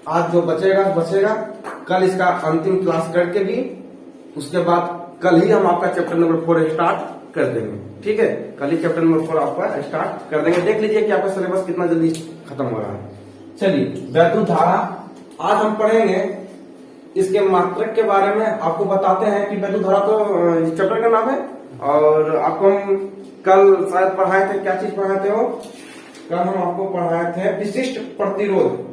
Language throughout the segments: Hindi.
आज जो बचेगा बचेगा, कल इसका अंतिम क्लास करके भी उसके बाद कल ही हम आपका चैप्टर नंबर 4 स्टार्ट कर देंगे। ठीक है, कल ही चैप्टर नंबर 4 आपका स्टार्ट कर देंगे। देख लीजिए कि आपका सिलेबस कितना जल्दी खत्म हो रहा है। चलिए, वैद्युत धारा आज हम पढ़ेंगे, इसके मात्रक के बारे में आपको बताते हैं कि वैद्युत धारा तो चैप्टर का नाम है। और आपको हम कल शायद पढ़ाए थे, क्या चीज पढ़ाए थे वो? कल हम आपको पढ़ाए थे विशिष्ट प्रतिरोध,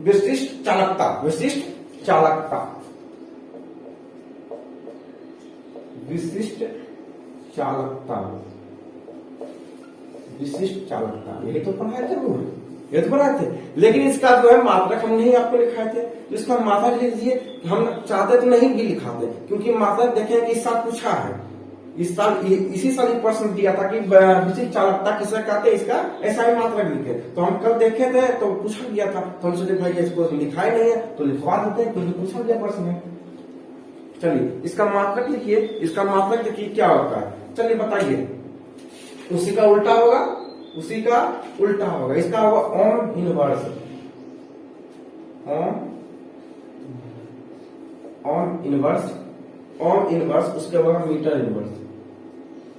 विशिष्ट चालकता, विशिष्ट चालकता, विशिष्ट चालकता, विशिष्ट चालकता, यही तो पढ़ाए थे वो, ये तो पढ़ाए थे। लेकिन इसका जो है मात्रक हम नहीं आपको लिखाए थे, तो इसका मात्रक लीजिए। हम चाहते तो नहीं भी लिखाते, क्योंकि मात्रक देखें कि इस साल पूछा है, इस साल इसी साल ही प्रश्न दिया था कि विशिष्ट चालकता किसे कहते हैं, इसका ऐसा ही मात्रक लिखे। तो हम कल देखे थे तो पूछा गया था, तो हम सोचे भाई इसको लिखाए नहीं है तो लिखवा देते हैं, क्योंकि पूछा गया प्रश्न में। चलिए, इसका मात्रक लिखिए, इसका मात्रक देखिए क्या होता है। चलिए बताइए, उसी का उल्टा होगा, उसी का उल्टा होगा। इसका होगा ohm inverse, ohm inverse, ohm inverse, उसके बाद मीटर इनवर्स,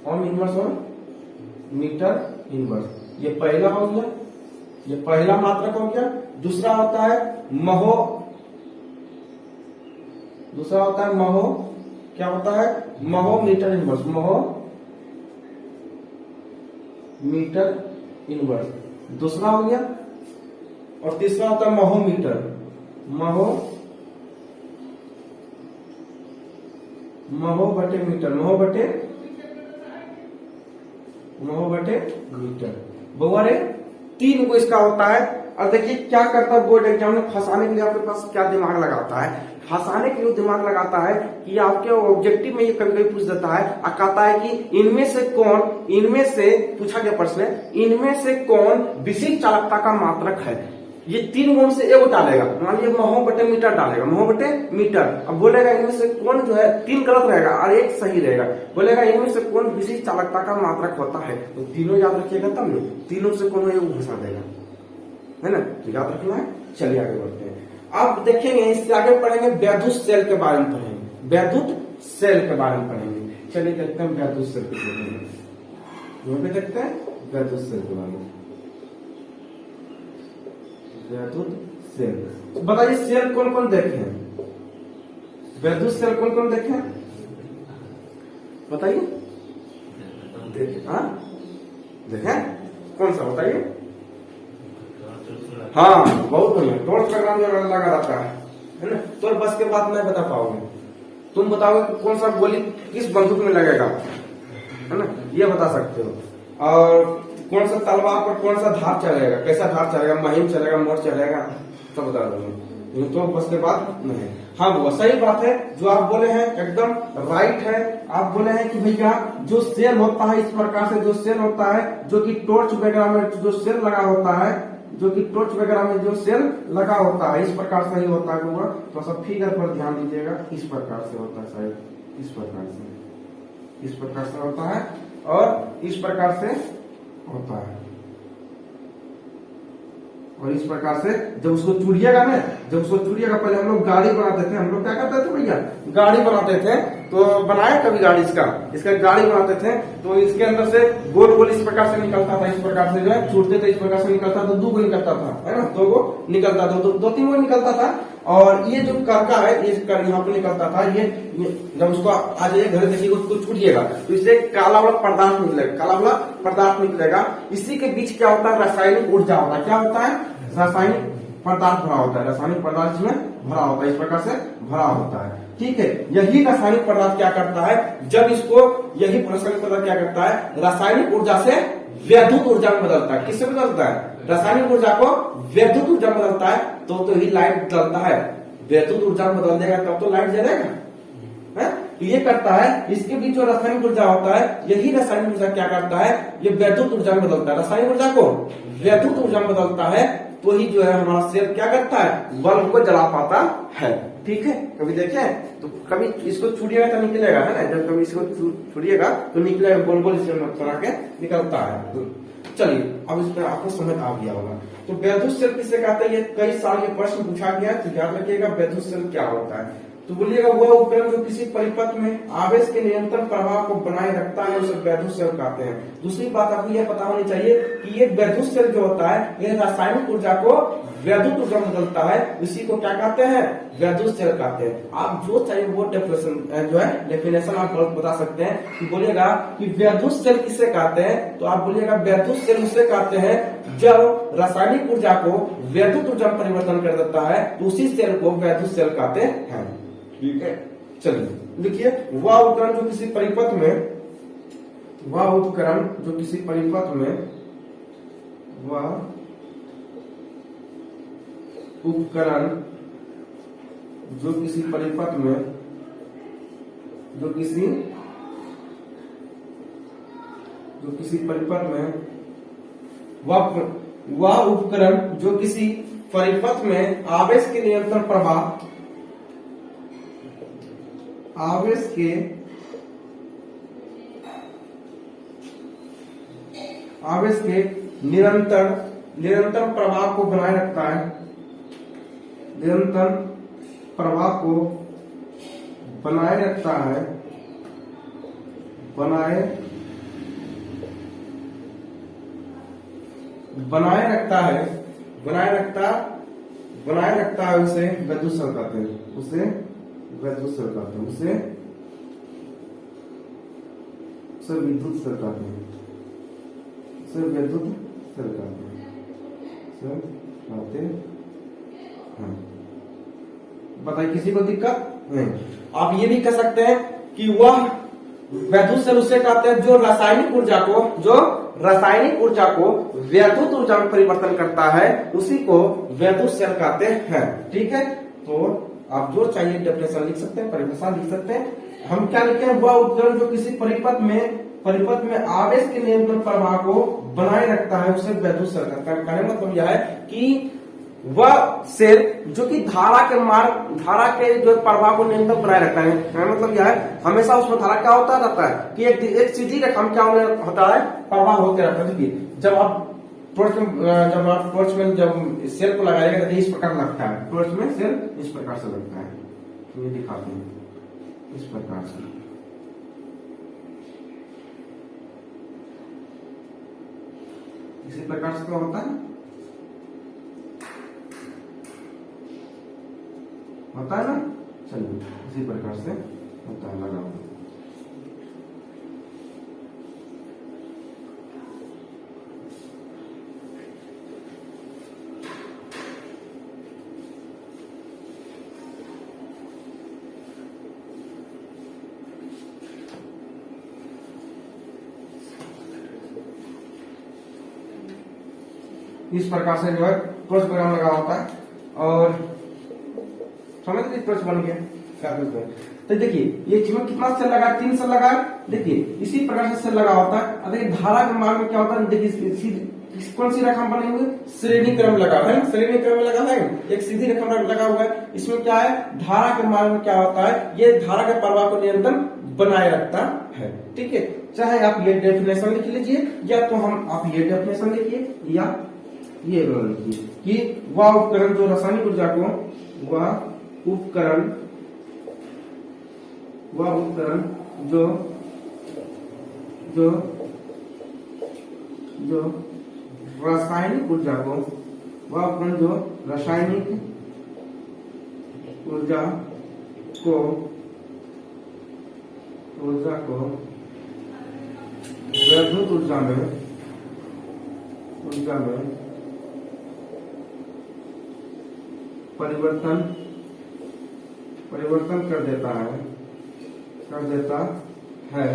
ओम इनवर्स और मीटर इनवर्स। ये पहला हो गया, ये पहला मात्रक हो गया। दूसरा होता है महो, दूसरा होता है महो, क्या होता है? महो मीटर इनवर्स, महो मीटर इनवर्स दूसरा हो गया। और तीसरा होता है महोमीटर, महो बटे मीटर, महो बटे मीटर। बहुरे 3 को इसका होता है। और देखिए क्या करता है बोर्ड एग्जाम में फंसाने के लिए, आपके पास क्या दिमाग लगाता है, फंसाने के लिए दिमाग लगाता है कि आपके ऑब्जेक्टिव में ये कभी कभी पूछ देता है और कहता है कि इनमें से कौन, इनमें से पूछा गया प्रश्न है, इनमें से कौन विशिष्ट चालकता का मात्रक है। ये 3 गुण से एगो डालेगा, मान लीजिए महो बटे मीटर डालेगा, महो बटे मीटर। अब बोलेगा इनमें से कौन जो है, 3 गलत रहेगा और 1 सही रहेगा। बोलेगा इनमें से कौन विशिष्ट चालकता का मात्रक होता है, तो तीनों याद रखिएगा, तब नहीं तीनों से कौन है वो घुसा देगा, है ना, तो याद रखना है। चलिए आगे बढ़ते हैं। अब देखेंगे, इससे आगे पढ़ेंगे वैद्युत सेल के बारे में पढ़ेंगे, वैद्युत सेल के बारे में पढ़ेंगे। चलिए देखते हैं वैद्युत सेल के बारे में, यहाँ पे देखते हैं वैद्युत सेल के बारे में। वैद्युत सेल, बताइए सेल कौन कौन देखे हैं, वैद्युत सेल कौन कौन देखे हैं, बताइए। देखे, हाँ देखे, कौन सा बताइए? हाँ बहुत बढ़िया, टॉर्च प्रोग्राम जो लगा रहता है ना। तो बस के बाद मैं बता पाओगे, तुम बताओगे कि कौन सा गोली किस बंदूक में लगेगा, है ना, ये बता सकते हो। और कौन सा तलवार पर कौन सा धार चलेगा, कैसा धार चलेगा, महीन चलेगा, मोड़ चलेगा, सब बता दूंगा। तो बस के बाद नहीं। हाँ वो सही बात है, जो आप बोले हैं एकदम राइट है। आप बोले हैं कि भैया जो सेल होता है, इस प्रकार से जो सेल होता है, जो कि टॉर्च वगैरह में जो सेल लगा होता है, जो कि टॉर्च वगैरह में जो सेल लगा होता है, इस प्रकार से ही होता है। तो सब फिगर पर ध्यान दीजिएगा, इस प्रकार से होता है, शायद इस प्रकार से, इस प्रकार से होता है और इस प्रकार से होता है। और इस प्रकार से जब उसको चुड़िएगा ना, जब उसको चुड़िएगा, पहले हम लोग गाड़ी बनाते थे, हम लोग क्या करते थे भैया, गाड़ी बनाते थे। तो बनाया कभी गाड़ी, इसका गाड़ी बनाते थे, तो इसके अंदर से गोल गोल इस प्रकार से निकलता था, इस प्रकार से जो है छूटते थे, इस प्रकार से निकलता था, 2 गो निकलता था, है ना, 2 गो निकलता था, 2-3 गो निकलता था। और ये जो करका है, ये यहाँ पे निकलता था, ये जब उसको आ जाइए घर देखिए, उसको छूटिएगा तो इससे काला वाला पदार्थ निकलेगा, काला वाला पदार्थ निकलेगा। इसी के बीच क्या होता है, रासायनिक ऊर्जा होता है। क्या होता है? रासायनिक पदार्थ भरा होता है, रासायनिक पदार्थ में भरा होता है, इस प्रकार से भरा होता है। ठीक है, यही रासायनिक पदार्थ क्या करता है, जब इसको, यही रासायनिक पदार्थ क्या करता है, रासायनिक ऊर्जा से वैद्युत ऊर्जा में बदलता है। किससे बदलता है? रासायनिक ऊर्जा को वैद्युत ऊर्जा में बदलता है, तो ही लाइट जलता है। वैद्युत ऊर्जा में बदल देगा तब तो लाइट जलेगा, है? तो ये करता है, इसके बीच जो रासायनिक ऊर्जा होता है, यही रासायनिक ऊर्जा क्या करता है, ये वैद्युत ऊर्जा में बदलता है। रासायनिक ऊर्जा को वैद्युत ऊर्जा में बदलता है, तो ही जो है हमारा सेल क्या करता है, बल्ब को जला पाता है। ठीक है, कभी देखें तो कभी इसको छुड़िएगा तो निकलेगा, है ना, जब कभी इसको छुड़िएगा तो निकलेगा, गोल गोल इसमें बना के निकलता है। तो चलिए अब इसमें आपको समझ आ गया होगा। तो वैद्युत सेल किसे कहते हैं, ये कई साल ये प्रश्न पूछा गया है, तो याद रखिएगा वैद्युत सेल क्या होता है। तो बोलिएगा वह उपकरण जो किसी परिपथ में आवेश के निरंतर प्रवाह को बनाए रखता है उसे वैद्युत सेल कहते हैं। दूसरी बात आपको यह पता होनी चाहिए कि ये वैद्युत सेल जो होता है यह रासायनिक ऊर्जा को वैद्युत ऊर्जा में बदलता है, इसी को क्या कहते हैं, वैद्युत सेल कहते हैं। आप जो चाहिए वो डेफिनेशन जो है डेफिनेशन आप बता सकते हैं कि बोलिएगा कि वैद्युत सेल किसे कहते हैं, तो आप बोलिएगा वैद्युत सेल उसे कहते हैं जब रासायनिक ऊर्जा को वैद्युत ऊर्जा में परिवर्तन कर देता है, तो उसी सेल को वैद्युत सेल कहते हैं। ठीक है, चलिए देखिए, वह उपकरण जो किसी परिपथ में, वह उपकरण जो किसी परिपथ में, वह उपकरण जो किसी परिपथ में, जो किसी परिपथ में, वह उपकरण जो किसी परिपथ में आवेश के निरंतर प्रवाह, आवेश के निरंतर प्रवाह को बनाए रखता है, निरंतर प्रवाह को बनाए रखता है, बनाए रखता है, उसे वैद्युत सेल कहते हैं, उसे वैद्युत सेल कहते हैं, उसे विद्युत सेल कहते हैं, उसे विद्युत सेल कहते हैं। बताइए किसी को दिक्कत नहीं। आप ये भी कह सकते हैं कि वह वैद्युत सेल उसे कहते हैं जो रासायनिक ऊर्जा को वैद्युत ऊर्जा में परिवर्तन करता है, उसी को वैद्युत सेल कहते हैं। ठीक है, तो आप जो चाहिए डेफिनेशन लिख सकते हैं, परिभाषा लिख सकते हैं। हम क्या लिखे हैं, वह उपकरण जो किसी परिपथ में आवेश के निरंतर प्रवाह को बनाए रखता है उसे वैद्युत सेल कहते हैं। कहने का मतलब यह है कि वह सेल जो कि धारा के जो प्रवाह को निरंतर बनाए रखता है। मतलब यह है हमेशा उसमें धारा क्या होता रहता है कि एक सीधी रेखा में क्या होता है, प्रवाह होते रहता है। देखिए जब आप टॉर्च में जब सेल को लगाएगा तो इस प्रकार लगता है, टॉर्च में सेल इस प्रकार से लगता है, तो ये दिखाते हैं इस प्रकार से। इसी प्रकार से क्या होता है ना, चलिए इसी प्रकार से होता है, लगा हुआ। इस प्रकार से जो है टॉर्च प्रोग्राम लगा होता है, और समझ लीजिए टॉर्च बन गया। तो देखिए ये इसमें कितना सेल लगा, 3 सेल लगा। देखिए इसी प्रकार से सेल लगा होता है। देखिए धारा के मार्ग में क्या होता है, देखिए कौन सी रेखा बनी हुई, श्रेणी क्रम लगा है, श्रेणी क्रम में लगा है, एक सीधी रेखा में लगा हुआ है। इसमें क्या है, धारा के मार्ग में क्या होता है, ये धारा के प्रवाह को नियंत्रण बनाए रखता है। ठीक है, चाहे आप ये डेफिनेशन लिख लीजिए, या तो आप ये डेफिनेशन लिखिए, या ये लिखिए कि वह उपकरण जो रासायनिक ऊर्जा को, वह उपकरण जो रासायनिक ऊर्जा को, वह उपकरण जो रासायनिक ऊर्जा को वैद्युत ऊर्जा में परिवर्तन कर देता है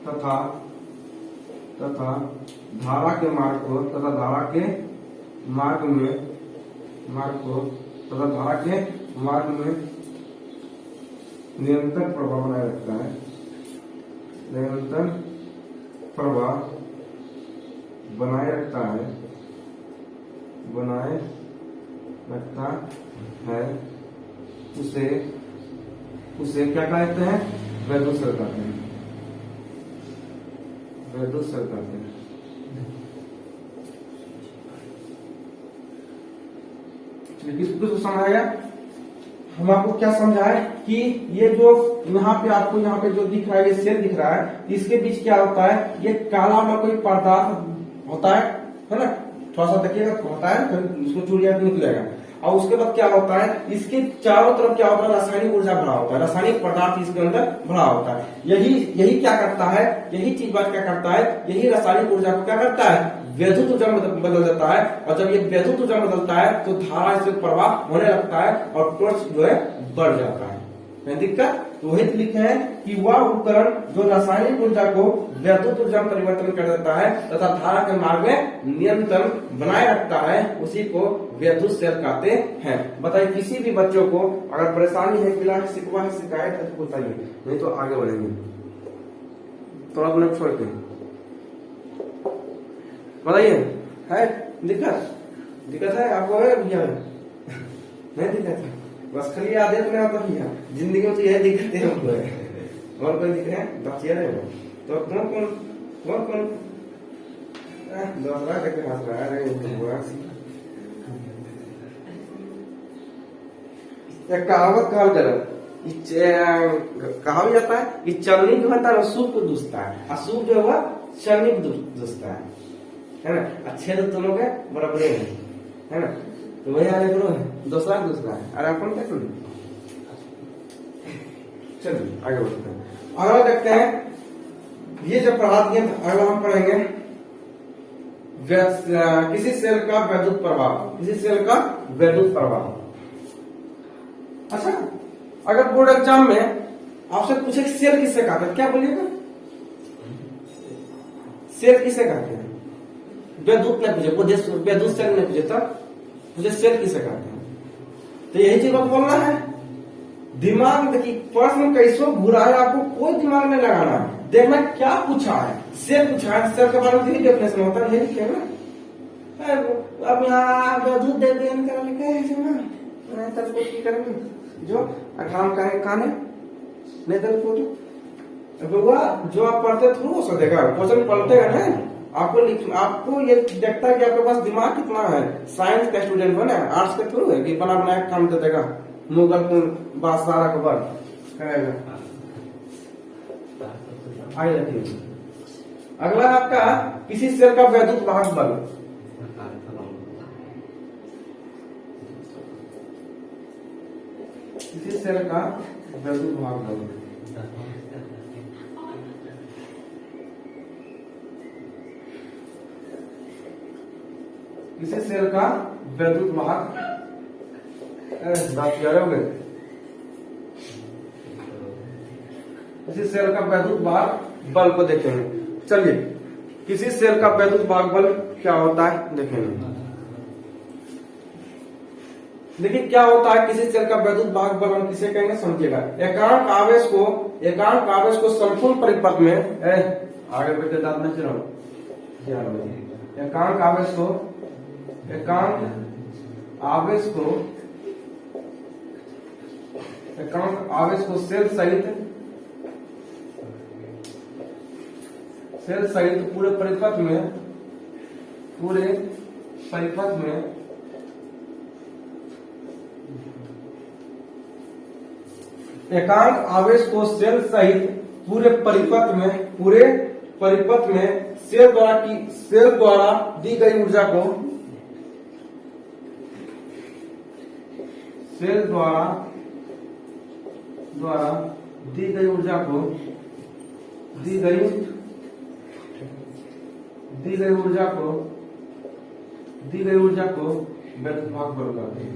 तथा धारा के मार्ग में निरंतर प्रवाह बनाए रखता है, निरंतर प्रवाह बनाए रखता है बनाए रखता है उसे क्या कहते हैं? वैद्युत सेल कहते हैं। वैद्युत सेल कहते हैं। किसको समझाया? हम आपको क्या समझाए कि ये जो यहाँ पे आपको यहाँ पे जो दिख रहा है, ये सेल दिख रहा है, इसके बीच क्या होता है? ये काला में कोई पदार्थ होता है ना? थोड़ा सा देखिएगा, होता है, फिर इसको चूड़िया निकलेगा। और उसके बाद क्या होता है? इसके चारों तरफ क्या होता है? रासायनिक ऊर्जा भरा होता है, रासायनिक पदार्थ इसके अंदर भरा होता है। यही क्या करता है? यही चीज बात क्या करता है? यही रासायनिक ऊर्जा को क्या करता है? वैद्युत ऊर्जा में बदल देता है। और जब ये वैद्युत ऊर्जा बदलता है तो धारा से प्रवाह होने लगता है और टॉर्च जो है बढ़ जाता है। दिक्कत तो वही लिखे हैं कि वह उपकरण जो रासायनिक ऊर्जा को वैद्युत ऊर्जा में परिवर्तन कर देता है तथा धारा के मार्ग में नियंत्रण बनाए रखता है, उसी को वैद्युत सेल कहते हैं। बताइए, किसी भी बच्चों को अगर परेशानी है, क्लास शिकवा है, शिकायत है तो बताइए, नहीं तो आगे बढ़ेंगे। थोड़ा अपने छोड़ के बताइए, है दिक्कत है आपको? है भैया? नहीं दिक्कत है, बस खाली आदेश में आता भैया। जिंदगी में तो यही दिक्कत है हमको है। और कोई दिक्कत है? बचिए रहे तो कौन दूसरा करके हंस रहा है? एक कहावत कहा भी जाता है कि चलनी जो होता है सूप को दूसता है, और सूप जो हुआ चलनी को दूसता है ना? अच्छे तो दोनों के बराबर है ना? तो वही आगे करो है, दूसरा है। अरे अपन क्या करो? चलिए आगे बढ़ते हैं। अगला देखते हैं, ये जब पढ़ा दिए अगला हम पढ़ेंगे किसी सेल का वैद्युत प्रभाव। अच्छा, अगर बोर्ड एग्जाम में आपसे पूछे सेल किससे कहते हैं, क्या बोलिएगा? सेल किसे कहते हैं? वैद्युत नहीं पूछे, वैद्युत सेल नहीं पूछे, तब मुझे सेल किसे कहते हैं? तो यही चीज बोलना है। दिमाग में देखिए, प्रश्न कैसो बुरा है, आपको कोई दिमाग नहीं लगाना है, देखना क्या पूछा है। सेल पूछा है, सेल के बारे में यही डेफिनेशन होता है, यही लिखे ना। अब यहाँ वैद्युत देवेन कर लिखे है, तब की करेंगे जो अठारह का काने नहीं दल फोटो जो आप पढ़ते थ्रू हो सकेगा, क्वेश्चन पढ़ते हैं ना, आपको ये देखता है कि आपके पास दिमाग कितना है। साइंस का स्टूडेंट हो ना, आर्ट्स के थ्रू है कि बना बनाया काम दे देगा, मुगल बादशाह का बल करेगा। आगे देखिए, अगला आपका किसी सेल का वैद्युत वाहक बल। किसी सेल का वैद्युत वाहक बल, किसी सेल का वैद्युत वाहक बात कर रहे हो, किसी सेल का वैद्युत वाहक बल को देखेंगे। चलिए, किसी सेल का वैद्युत वाहक बल क्या होता है देखेंगे। देखिए क्या होता है किसी सेल का वैद्युत वाहक बल, हम किसे कहेंगे समझिएगा। एकांक आवेश को संपूर्ण परिपथ में आगे बढ़ते दांत में चलो, एकांक आवेश को सेल सहित पूरे परिपथ में एकांक आवेश को सेल सहित पूरे परिपथ में सेल द्वारा दी गई ऊर्जा को वैद्युत वाहक बल कहते हैं।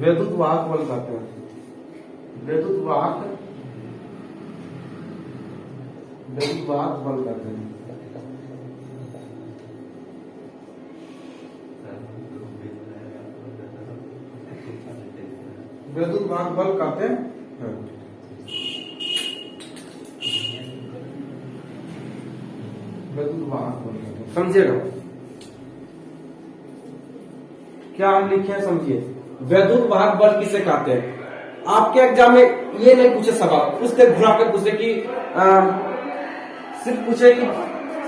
वैद्युत वाहक बल कहते हैं। वैद्युत वाहक बल कहते हैं। वैद्युत वाहक बल कहते हैं। वाहक बल कहते हैं। समझिएगा क्या हम लिखे हैं, समझिए। वैद्युत वाहक बल किसे कहते हैं? आपके एग्जाम में ये नहीं पूछे सवाल, उसके घुरा के पूछे कि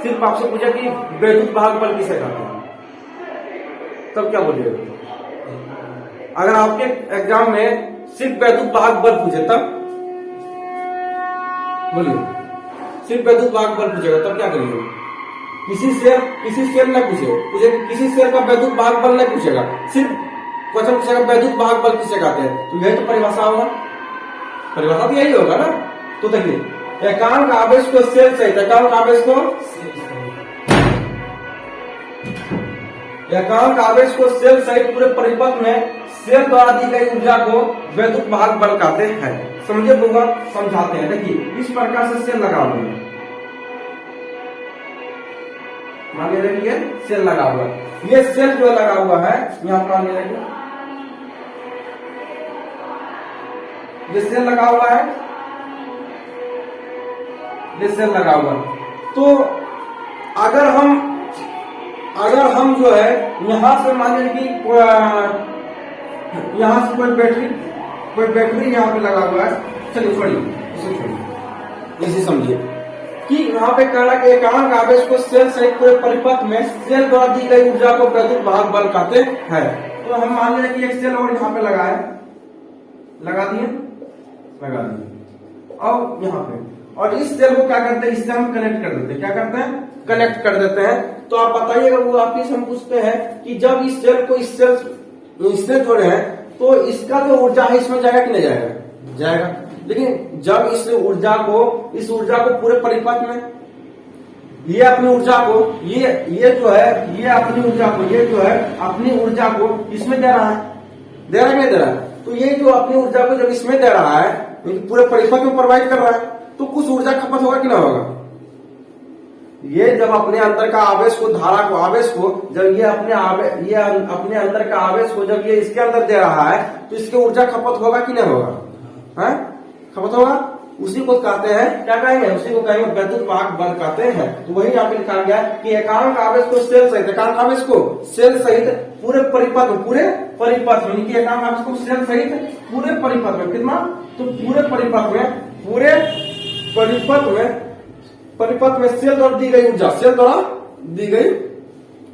सिर्फ आपसे पूछे कि वैद्युत वाहक बल किसे कहते हैं, तब क्या बोलिएगा? अगर आपके एग्जाम में सिर्फ वैद्युत वाहक बल पूछे तब बोलिए, सिर्फ वैद्युत वाहक बल पूछेगा तब क्या करिएगा? किसी शेर नहीं पूछे किसी शेर का वैद्युत वाहक बल नहीं पूछेगा, सिर्फ क्वेश्चन पूछेगा वैद्युत वाहक बल किसे कहते हैं, तो यही तो परिभाषा होगा, परिभाषा तो यही होगा ना। तो देखिए एकांक आवेश को सेल सहित एकांक आवेश को सेल सहित पूरे परिपथ में सेल द्वारा दी गई ऊर्जा को वैद्युत वाहक बल कहते हैं। समझे होगा, समझाते हैं। देखिए इस प्रकार से सेल लगा हुआ है, मान लीजिए सेल लगा हुआ है, ये सेल जो लगा हुआ है यहाँ मान लीजिए ये सेल लगा हुआ है, ये सेल लगा हुआ है। तो अगर हम जो है यहां से मान लीजिए कि यहां से कोई बैटरी यहाँ पे लगा हुआ है, चलिए छोड़िए इसे छोड़िए, इसे समझिए कि यहाँ पे कह रहा है कि एकांक आवेश को सेल सहित पूरे परिपथ में सेल द्वारा दी गई ऊर्जा को वैद्युत वाहक बल कहते हैं। तो हम मान लें कि एक सेल और यहाँ पे लगा दिए और यहाँ पे, और इस सेल को क्या करते हैं, इससे हम कनेक्ट कर देते हैं। क्या करते हैं? कनेक्ट कर देते हैं। तो आप बताइएगा, वो आपसे हम पूछते हैं कि जब इस सेल को इससे जोड़े हैं तो इसका जो ऊर्जा है इसमें जाएगा कि नहीं जाएगा? जाएगा। लेकिन जब इस ऊर्जा को पूरे परिपथ में ये अपनी ऊर्जा को ये जो है ये अपनी ऊर्जा को इसमें दे रहा है, नहीं दे रहा है? तो ये जो अपनी ऊर्जा को जब इसमें दे रहा है पूरे परिपथ में प्रोवाइड कर रहा है, तो कुछ ऊर्जा खपत होगा कि ना होगा? ये जब अपने अंदर का आवेश को जब ये अपने अंदर का आवेश को जब ये इसके अंदर दे रहा है तो इसके ऊर्जा खपत होगा कि नहीं होगा? है खपत होगा। उसी को कहते हैं, क्या कहेंगे? उसी को कहेंगे वैद्युत वाहक बल कहते हैं। तो वही यहाँ पे लिखा गया कि एकांक आवेश को सेल सहित पूरे परिपथ में एकांक आवेश को सेल सहित पूरे परिपथ में कितना? तो पूरे परिपथ में सेल द्वारा दी गई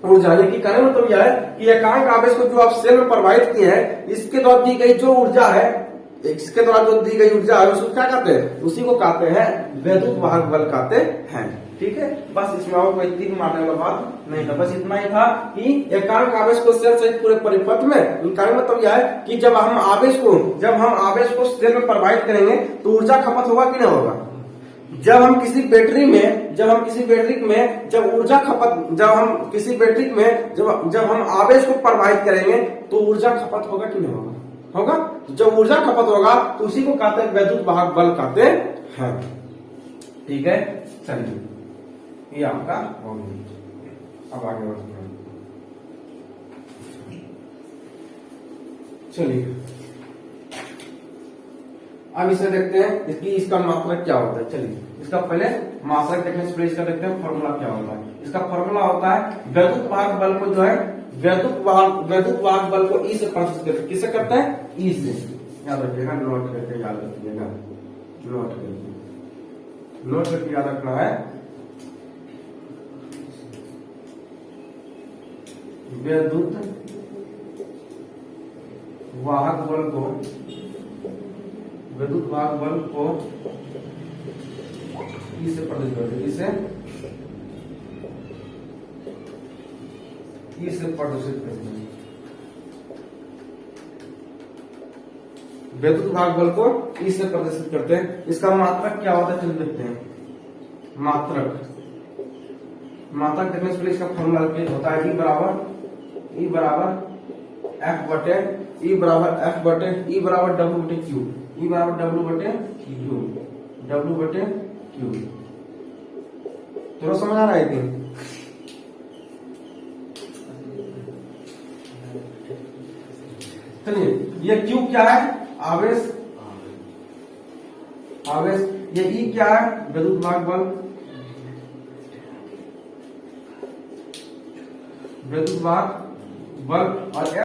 ऊर्जा ये की कहने मतलब यह है कि एकांक आवेश को जो आप सेल में प्रवाहित किए हैं इसके द्वारा दी गई जो ऊर्जा है, इसके द्वारा जो दी गई ऊर्जा है उसको क्या कहते हैं? उसी को कहते हैं वैद्युत वाहक बल कहते हैं। ठीक है, बस इसमें और कोई तीन मारने वाला बात नहीं था, बस इतना ही था कि एकांक आवेश को सेल सहित पूरे परिपथ में, कहने मतलब यह है कि जब हम आवेश को सेल में प्रवाहित करेंगे तो ऊर्जा खपत होगा कि नहीं होगा? जब हम किसी बैटरी में जब हम आवेश को प्रवाहित करेंगे तो ऊर्जा खपत होगा कि नहीं होगा? जब ऊर्जा खपत होगा तो उसी को कहते हैं वैद्युत वाहक बल कहते हैं। ठीक है, चलिए ये आपका हो गया। अब आगे बढ़ते हैं, चलिए अब इसे देखते हैं इसका मात्रक क्या होता है। चलिए इसका पहले मात्रक देखने से पहले इसका देखते हैं फॉर्मूला क्या होता है। इसका फॉर्मूला होता है वैद्युत वाहक बल को जो है वैद्युत वाहक बल को ई से परिभाषित करते हैं। किससे करते हैं? ई से। याद रखिएगा, नोट करके याद रखिएगा, नोट करके याद रखना है। वैद्युत वाहक बल को ई से प्रदर्शित करते हैं, इसे प्रदर्शित करते हैं। वैद्युत वाहक बल को इसे प्रदर्शित करते हैं। इसका मात्रक क्या होता है चलिए देखते हैं। मात्रक देखने से पहले इसका फॉर्मूला होता है ई बराबर एफ बटे ई बराबर डब्ल्यू बटे क्यू। ई बराबर डब्ल्यू बटे क्यू। थोड़ा समझ आ रहा है कि चलिए ये क्यू क्या है? आवेश। ये ई क्या है? वैद्युत वाहक बल। विद्युत वाहक बल्ब और